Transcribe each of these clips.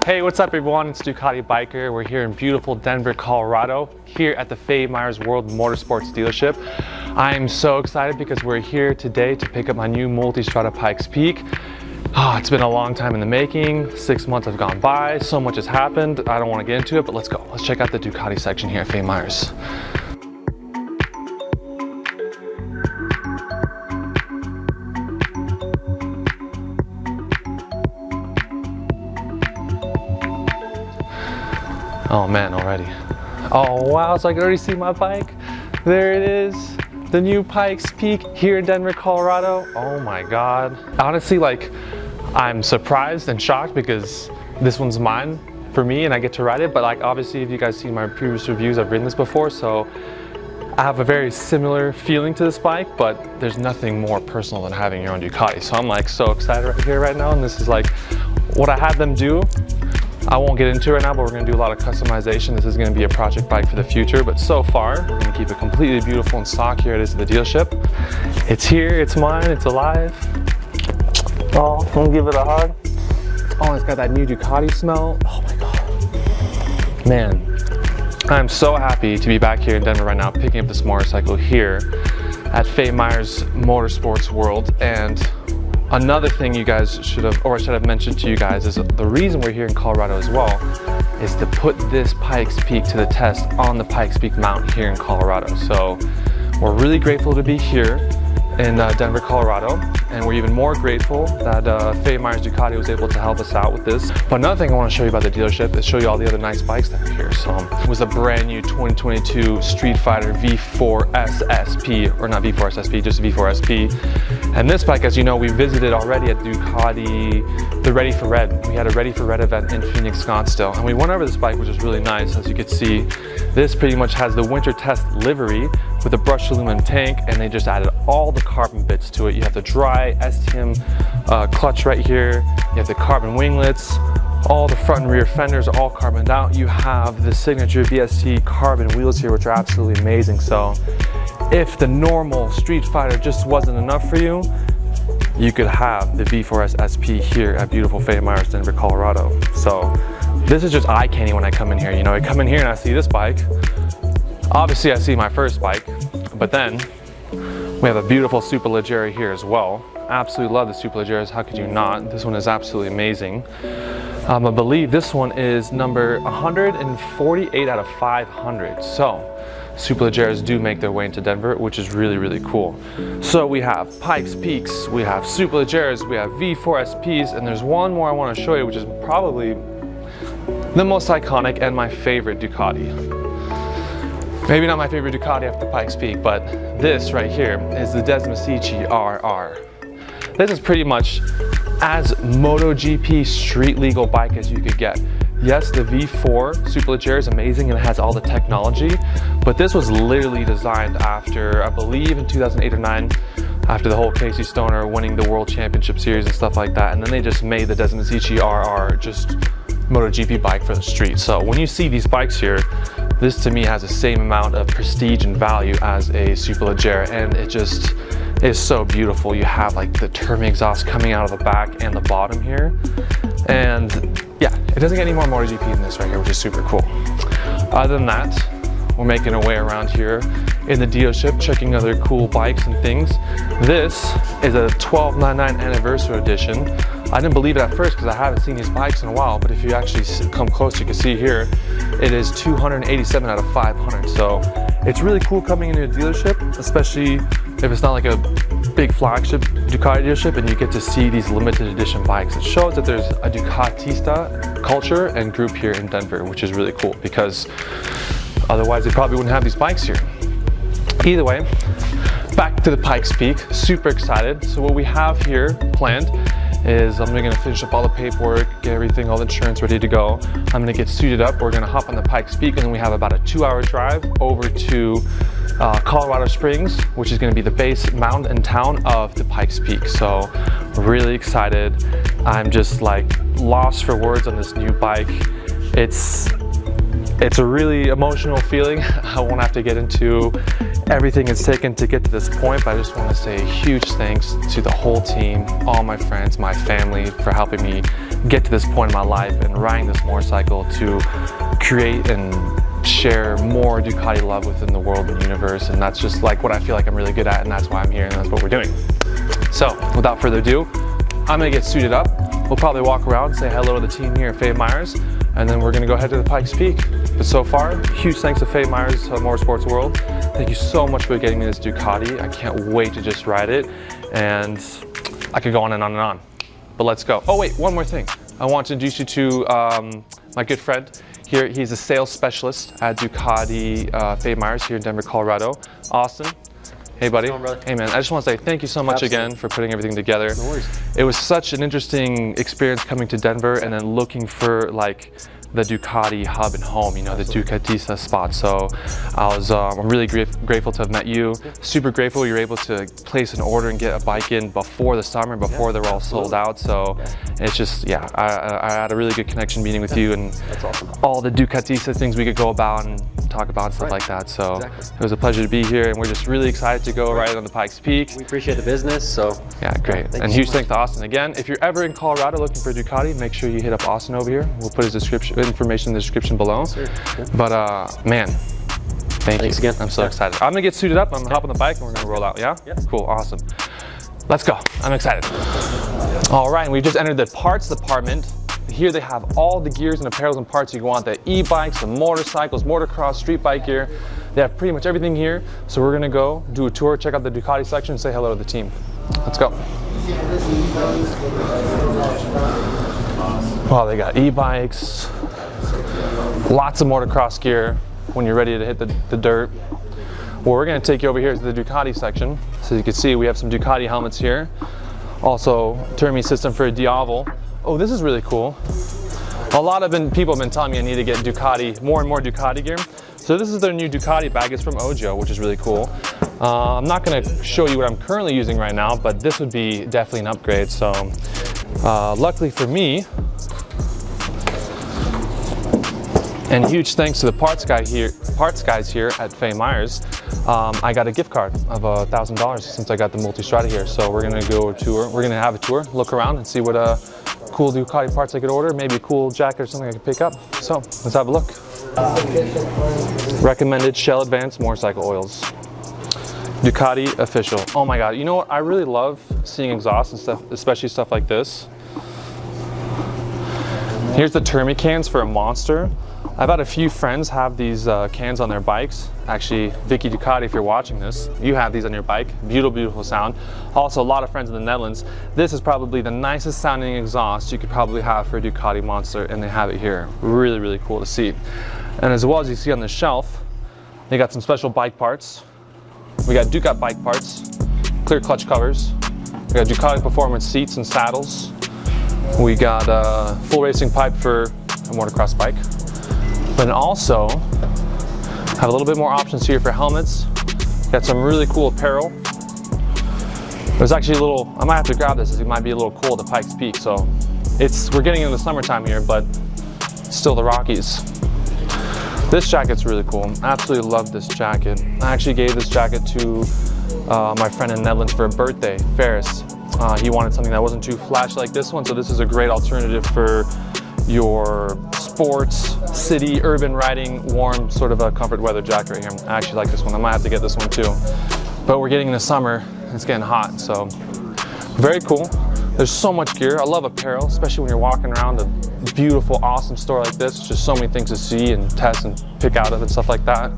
Hey, what's up everyone? It's Ducati Biker. We're here in beautiful Denver, Colorado, here at the Faye Myers World Motorsports dealership. I'm so excited because we're here today to pick up my new Multistrada Pikes Peak. It's been a long time in the making. 6 months have gone by. So much has happened. I don't want to get into it, but let's go. Let's check out the Ducati section here at Faye Myers. Oh man, already. Oh wow, so I can already see my bike. There it is, the new Pikes Peak here in Denver, Colorado. Oh my God. Honestly, like, I'm surprised and shocked because this one's mine for me and I get to ride it. But like, obviously, if you guys see my previous reviews, I've ridden this before, so I have a very similar feeling to this bike, but there's nothing more personal than having your own Ducati. So I'm like so excited right here right now, and this is like what I had them do. I won't get into it right now, but we're gonna do a lot of customization. This is gonna be a project bike for the future, but so far, we're gonna keep it completely beautiful and stock. Here it is at the dealership. It's here, it's mine, it's alive. Oh, I'm gonna give it a hug. Oh, it's got that new Ducati smell. Oh my God. Man, I'm so happy to be back here in Denver right now, picking up this motorcycle here at Faye Myers Motorsports World. And another thing you guys should have mentioned to you guys is the reason we're here in Colorado as well is to put this Pikes Peak to the test on the Pikes Peak Mountain here in Colorado. So we're really grateful to be here in Denver, Colorado, and we're even more grateful that Faye Myers Ducati was able to help us out with this. But another thing I want to show you about the dealership is show you all the other nice bikes that are here. So it was a brand new 2022 Street Fighter V4 SSP, or not V4 SSP, just V4 SP. And this bike, as you know, we visited already at Ducati, the Ready for Red. We had a Ready for Red event in Phoenix, Scottsdale, and we went over this bike, which is really nice. As you can see, this pretty much has the winter test livery with a brushed aluminum tank, and they just added all the carbon bits to it. You have the dry STM clutch right here. You have the carbon winglets. All the front and rear fenders are all carboned out. You have the signature VSC carbon wheels here, which are absolutely amazing. So if the normal Street Fighter just wasn't enough for you, you could have the V4 SP here at beautiful Faye Myers, Denver, Colorado. So this is just eye candy when I come in here. You know, I come in here and I see this bike. Obviously, I see my first bike, but then we have a beautiful Superleggera here as well. Absolutely love the Superleggeras. How could you not? This one is absolutely amazing. I believe this one is number 148 out of 500. So Superleggeras do make their way into Denver, which is really, really cool. So we have Pikes Peaks, we have Superleggeras, we have V4 SPs, and there's one more I want to show you, which is probably the most iconic and my favorite Ducati. Maybe not my favorite Ducati after Pikes Peak, but this right here is the Desmosedici RR. This is pretty much as MotoGP street legal bike as you could get. Yes, the V4 Superleggera is amazing and it has all the technology, but this was literally designed after, I believe in 2008 or 9, after the whole Casey Stoner winning the World Championship Series and stuff like that, and then they just made the Desmosedici RR just MotoGP bike for the street. So when you see these bikes here, this to me has the same amount of prestige and value as a Superleggera, and it just is so beautiful. You have like the turbine exhaust coming out of the back and the bottom here, and yeah, it doesn't get any more MotoGP than this right here, which is super cool. Other than that, we're making our way around here in the dealership, checking other cool bikes and things. This is a 1299 anniversary edition. I didn't believe it at first because I haven't seen these bikes in a while, but if you actually come close, you can see here, it is 287 out of 500. So it's really cool coming into a dealership, especially if it's not like a big flagship Ducati dealership and you get to see these limited edition bikes. It shows that there's a Ducatista culture and group here in Denver, which is really cool because otherwise they probably wouldn't have these bikes here. Either way, back to the Pikes Peak, super excited. So what we have here planned is I'm gonna finish up all the paperwork, get everything, all the insurance ready to go. I'm gonna get suited up, we're gonna hop on the Pikes Peak, and then we have about a 2-hour drive over to Colorado Springs, which is gonna be the base mountain and town of the Pikes Peak. So really excited. I'm just like lost for words on this new bike. It's a really emotional feeling. I won't have to get into everything it's taken to get to this point, but I just want to say a huge thanks to the whole team, all my friends, my family for helping me get to this point in my life and riding this motorcycle to create and share more Ducati love within the world and universe, and that's just like what I feel like I'm really good at, and that's why I'm here and that's what we're doing. So without further ado, I'm gonna get suited up. We'll probably walk around, say hello to the team here at Faye Myers, and then we're gonna go head to the Pikes Peak. But so far, huge thanks to Faye Myers Motorsports World. Thank you so much for getting me this Ducati. I can't wait to just ride it, and I could go on and on and on. But let's go. Oh wait, one more thing. I want to introduce you to my good friend here. He's a sales specialist at Ducati Faye Myers here in Denver, Colorado. Austin. Hey buddy. What's going on, brother? Hey man, I just want to say thank you so much again for putting everything together. No worries. It was such an interesting experience coming to Denver and then looking for like the Ducati hub and home, you know, the Ducatista spot. So I'm really grateful to have met you. Super grateful you were able to place an order and get a bike in before the summer, before they're all sold out. So it's just, yeah, I had a really good connection meeting with you, and that's awesome. All the Ducatista things we could go about and talk about and stuff like that. So it was a pleasure to be here, and we're just really excited to go ride on the Pikes Peak. We appreciate the business, so. Yeah, great. And huge thanks to Austin again. If you're ever in Colorado looking for Ducati, make sure you hit up Austin over here. We'll put his information in the description below. But man, thanks again. I'm so excited. I'm gonna get suited up, I'm gonna hop on the bike, and we're gonna roll out, yeah? Cool, awesome. Let's go, I'm excited. All right, and we've just entered the parts department. Here they have all the gears and apparels and parts you want, the e-bikes, the motorcycles, motocross, street bike gear. They have pretty much everything here. So we're gonna go do a tour, check out the Ducati section, and say hello to the team. Let's go. Wow, they got e-bikes, lots of motocross gear when you're ready to hit the dirt. Well, we're gonna take you over here to the Ducati section. So you can see we have some Ducati helmets here. Also, Termi system for a Diavel. Oh, this is really cool. A lot of people have been telling me I need to get Ducati, more and more Ducati gear. So this is their new Ducati bag. It's from Ojo, which is really cool. I'm not gonna show you what I'm currently using right now, but this would be definitely an upgrade. So luckily for me, and huge thanks to the parts guys here at Faye Myers, I got a gift card of $1,000 since I got the Multistrada here. So we're gonna go tour. We're gonna have a tour, look around, and see what cool Ducati parts I could order. Maybe a cool jacket or something I could pick up. So let's have a look. Recommended Shell Advanced motorcycle oils. Ducati official. Oh my God! You know what? I really love seeing exhaust and stuff, especially stuff like this. Here's the Termi cans for a Monster. I've had a few friends have these cans on their bikes. Actually, Vicky Ducati, if you're watching this, you have these on your bike. Beautiful, beautiful sound. Also, a lot of friends in the Netherlands. This is probably the nicest sounding exhaust you could probably have for a Ducati Monster, and they have it here. Really, really cool to see. And as well as you see on the shelf, they got some special bike parts. We got Ducati bike parts, clear clutch covers. We got Ducati Performance seats and saddles. We got a full racing pipe for a motocross bike. But also have a little bit more options here for helmets. Got some really cool apparel. There's actually a little, I might have to grab this, as it might be a little cool at the Pikes Peak. So we're getting into the summertime here, but still the Rockies. This jacket's really cool. Absolutely love this jacket. I actually gave this jacket to my friend in Netherlands for a birthday, Ferris. He wanted something that wasn't too flashy like this one, so this is a great alternative for your sports, city, urban riding, warm, sort of a comfort weather jacket right here. I actually like this one. I might have to get this one too. But we're getting into summer, it's getting hot, so very cool. There's so much gear. I love apparel, especially when you're walking around a beautiful, awesome store like this. There's just so many things to see and test and pick out of and stuff like that.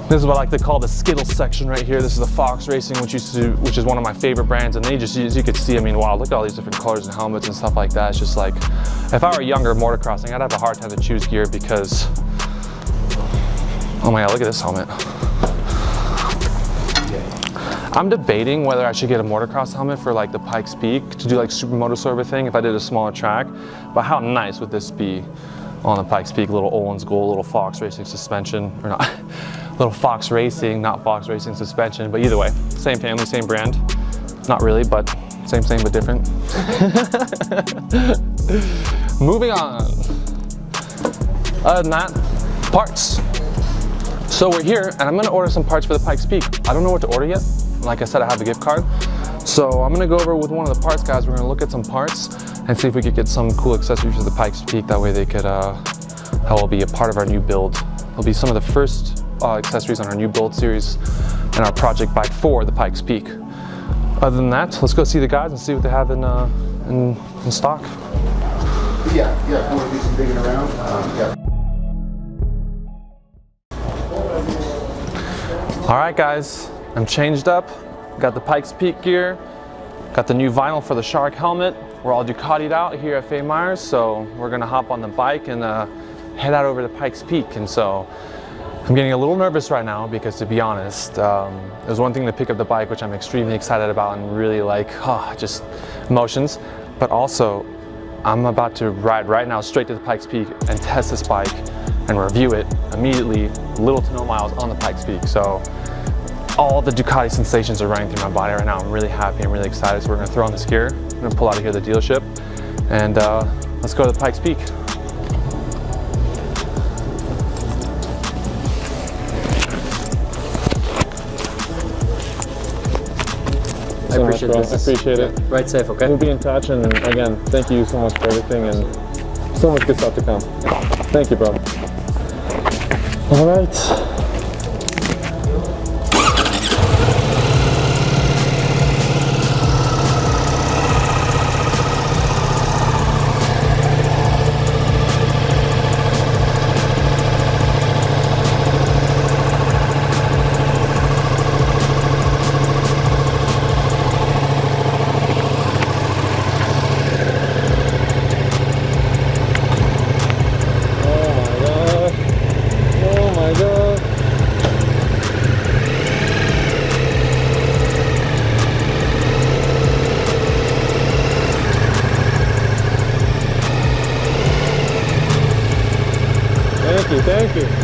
This is what I like to call the Skittles section right here. This is the Fox Racing, which is one of my favorite brands. And they just, as you can see, I mean, wow, look at all these different colors and helmets and stuff like that. It's just like, if I were younger motocrossing, I'd have a hard time to choose gear because, oh my God, look at this helmet. I'm debating whether I should get a motocross helmet for like the Pikes Peak to do like supermoto sort of a thing if I did a smaller track. But how nice would this be on the Pikes Peak? Little Olin's Gold, little Fox Racing suspension, or not, little Fox Racing, not Fox Racing suspension, but either way, same family, same brand. Not really, but same but different. Moving on. Other than that, parts. So we're here, and I'm gonna order some parts for the Pikes Peak. I don't know what to order yet. Like I said, I have a gift card. So I'm gonna go over with one of the parts guys. We're gonna look at some parts, and see if we could get some cool accessories for the Pikes Peak. That way they could, that will be a part of our new build. It'll be some of the first accessories on our new build series and our project bike for the Pikes Peak. Other than that, let's go see the guys and see what they have in stock. Yeah, if you want to do some digging around, yeah. All right, guys, I'm changed up. Got the Pikes Peak gear, got the new vinyl for the Shark helmet. We're all Ducati'd out here at Faye Myers, so we're gonna hop on the bike and head out over to Pikes Peak. And so I'm getting a little nervous right now because, to be honest, it was one thing to pick up the bike, which I'm extremely excited about and really like, just emotions, but also I'm about to ride right now straight to the Pikes Peak and test this bike and review it immediately, little to no miles on the Pikes Peak. So all the Ducati sensations are running through my body right now. I'm really happy, I'm really excited. So we're gonna throw on this gear, I'm gonna pull out of here the dealership, and let's go to the Pikes Peak. I appreciate this. I appreciate it. Ride safe, okay? We'll be in touch, and again, thank you so much for everything, and so much good stuff to come. Thank you, bro. All right. Thank you.